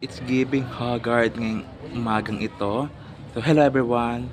It's giving Hogarth ngayong umagang ito. So hello everyone,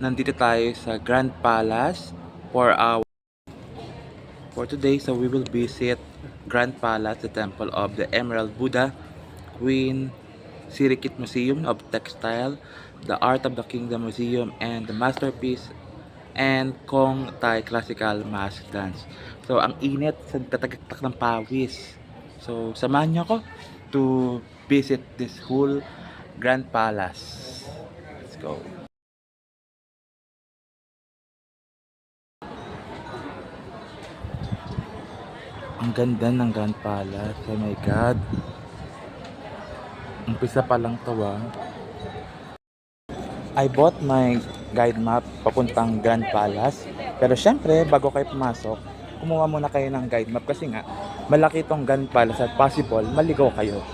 nandito tayo sa Grand Palace for today. So we will visit Grand Palace, the temple of the Emerald Buddha, Queen Sirikit Museum of Textile, the Art of the Kingdom Museum, and the Masterpiece and Kong Thai Classical Mask Dance. So ang init sa tatagaktak ng pawis. So samahan niyo ako to visit this whole Grand Palace. Let's go. Ang ganda ng Grand Palace. Oh my God. Umpisa pa lang to ah. I bought my guide map papuntang Grand Palace. Pero syempre, bago kayo pumasok, kumuha muna kayo ng guide map kasi nga, malaki tong Grand Palace at possible, maligaw kayo.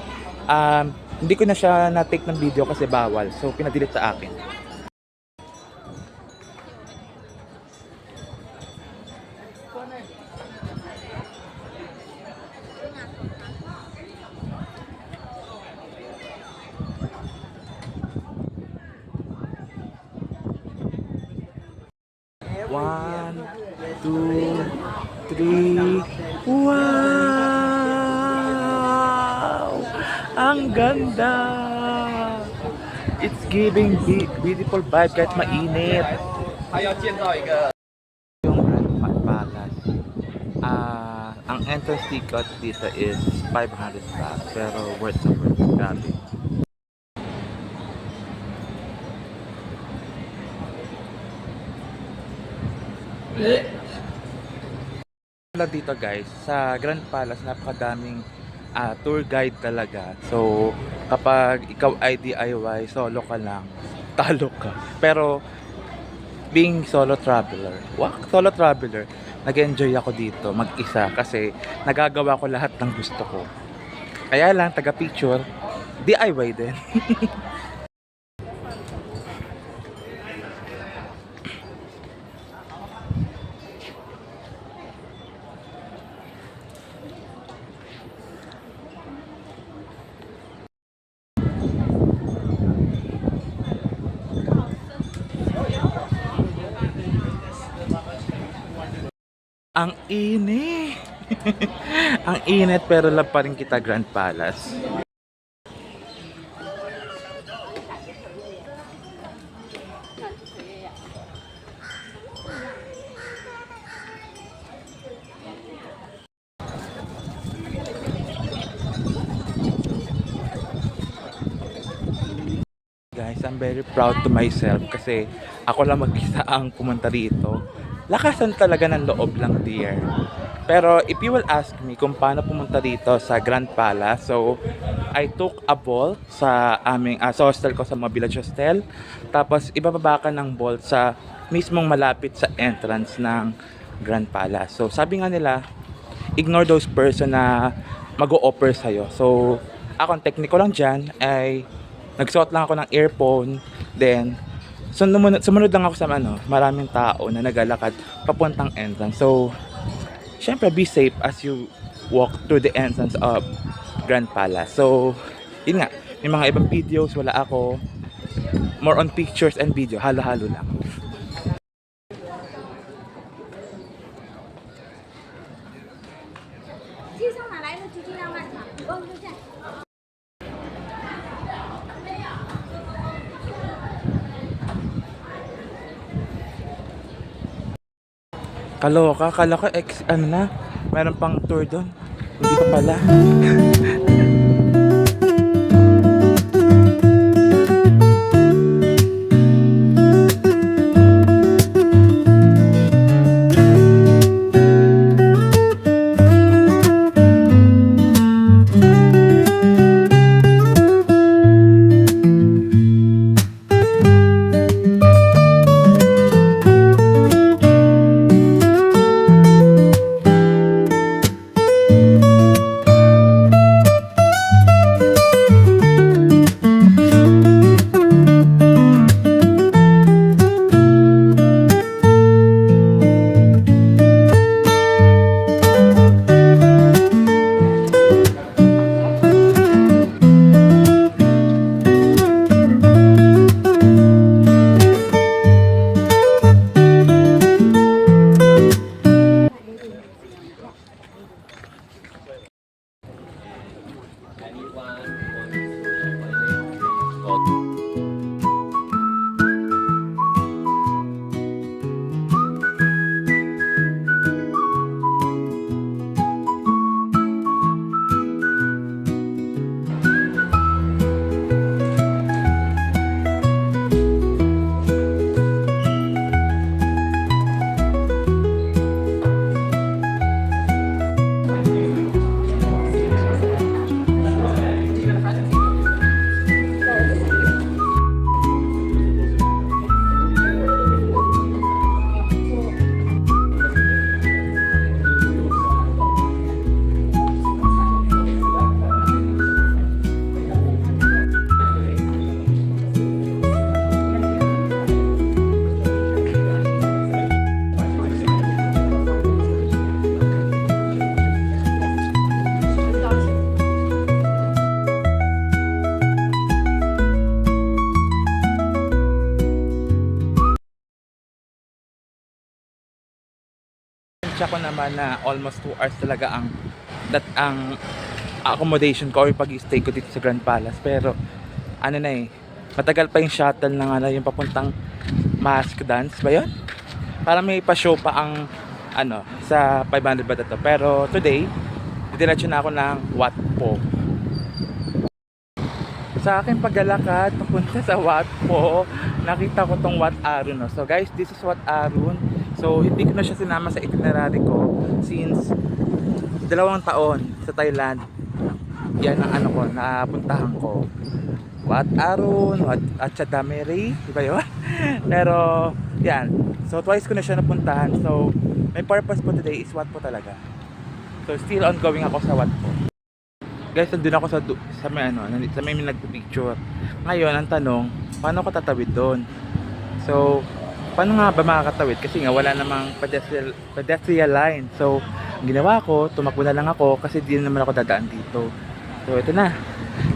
Hindi ko na siya na-take ng video kasi bawal. So, pinadelete sa akin. One, two, three. Wow! Ang ganda! It's giving beautiful vibe kahit mainit. Yung Grand Palace. Ang entrance ticket dito is 500 baht. Pero worth the worth. Grabe. Dito guys, sa Grand Palace napakadaming tour guide talaga. So kapag ikaw ay DIY, solo ka lang, talo ka. Pero being solo traveler, nag-enjoy ako dito mag-isa kasi nagagawa ko lahat ng gusto ko. Kaya lang taga picture, DIY din. Ang init. Ang init pero love pa rin kita Grand Palace. Guys, I'm very proud to myself kasi ako lang mag-isa ang pumunta dito. Lakasan talaga ng loob lang, dear. Pero if you will ask me kung paano pumunta dito sa Grand Palace, so I took a bolt sa aming sa hostel ko, sa mga village hostel. Tapos ibababa ka ng bolt sa mismong malapit sa entrance ng Grand Palace. So sabi nga nila, ignore those person na mag-o-offer sa'yo. So ako, ang technique ko lang dyan ay nagsuot lang ako ng earphone, then sumunod lang ako sa maraming tao na naglalakad papuntang entrance. So, syempre be safe as you walk through the entrance of Grand Palace. So, yun nga, may mga ibang videos, wala ako. More on pictures and video, halo-halo lang. Kaloka, kala ko meron pang tour doon. Hindi pa pala. Siya ko naman na almost 2 hours talaga ang accommodation ko or pag-stay ko dito sa Grand Palace. Pero ano na eh, matagal pa yung shuttle na nga na yung papuntang mask dance ba yun? Para may pa-show pa ang ano sa 500 ba ito. Pero today, didiretso na ako ng Wat Po. Sa akin paglalakad papunta sa Wat Po, nakita ko tong Wat Arun. No? So guys, this is Wat Arun. So hindi ko na siya sinama sa itinerary ko since 2 taon sa Thailand. Yan ang ano ko, napuntahan ko. Wat Arun, Wat Achadameri, di ba yun? Pero yan, so twice ko na siya napuntahan. So my purpose po today is Wat Po talaga. So still ongoing ako sa Wat Po. Guys, nandun ako sa may ano, sa may nagpipicture. Ngayon, ang tanong, paano ko tatawid doon? So, paano nga ba makakatawid? Kasi nga wala namang pedestrian line. So, ang ginawa ko, tumakbo na lang ako kasi di naman ako dadaan dito. So, ito na.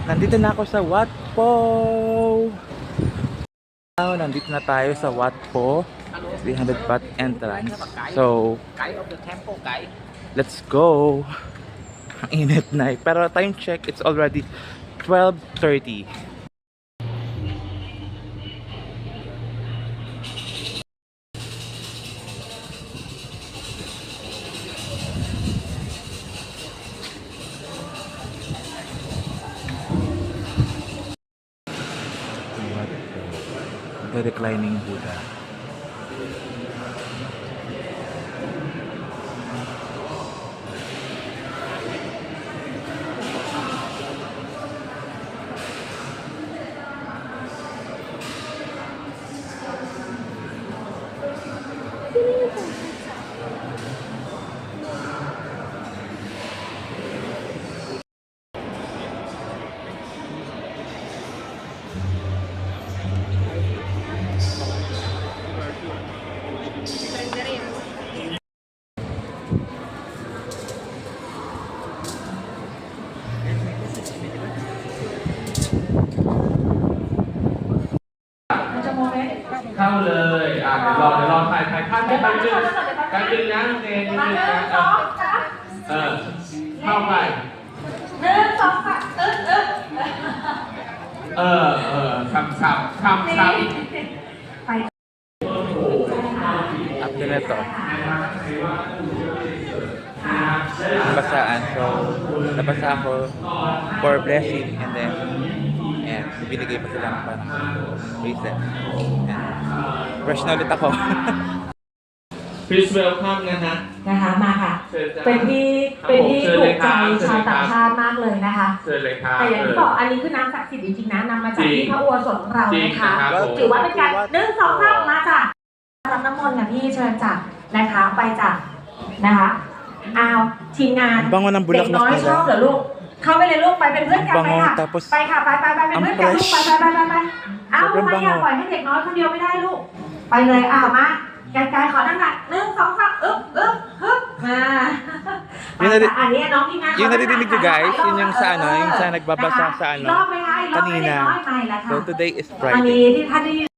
Nandito na ako sa Wat Po. Now, nandito na tayo sa Wat Po. 300 baht entrance. So, let's go. Ang init na eh. Pero time check, it's already 12:30. The reclining Buddha.เข้าเลยเดี๋ยวรอถ่ายภาพแป๊บนึงนะเรียนนิดนึงนะเข้าไป1 2 3 after na to nabasaan, so nabasa ako for blessing and then binigay pa sila ng parang bracelet and fresh na ulit ako. Please welcome นะคะมาค่ะเป็นที่ถูกใจชาวต่างชาติมากเลยนะคะแต่อย่างที่บอกอันนี้คือน้ำศักดิ์สิทธิ์จริงๆนะนำมาจากที่พระอุโบสถของเรานะคะถือว่าเป็นการ1 2 3มาจ้ะรับน้ำมนต์ค่ะพี่เชิญจ้ะนะคะไปจ้ะนะคะเอาทีมงานเด็กน้อยชอบเหรอลูกเข้าไปเลยลูกไปเป็นเพื่อนกันไปค่ะไปค่ะไปเป็นเพื่อนกันลูกไปเอาทำไมอยากปล่อยให้เด็กน้อยคนเดียวไม่ได้ลูกไปเลยมาไกลๆขอน้ำหนัก1 2 3ฮึบมาอันนี้น้องที่งาน yung naririnig nyo guys, yun yung sa ano, yung sa nagbabasa sa ano kanina. So today is Friday.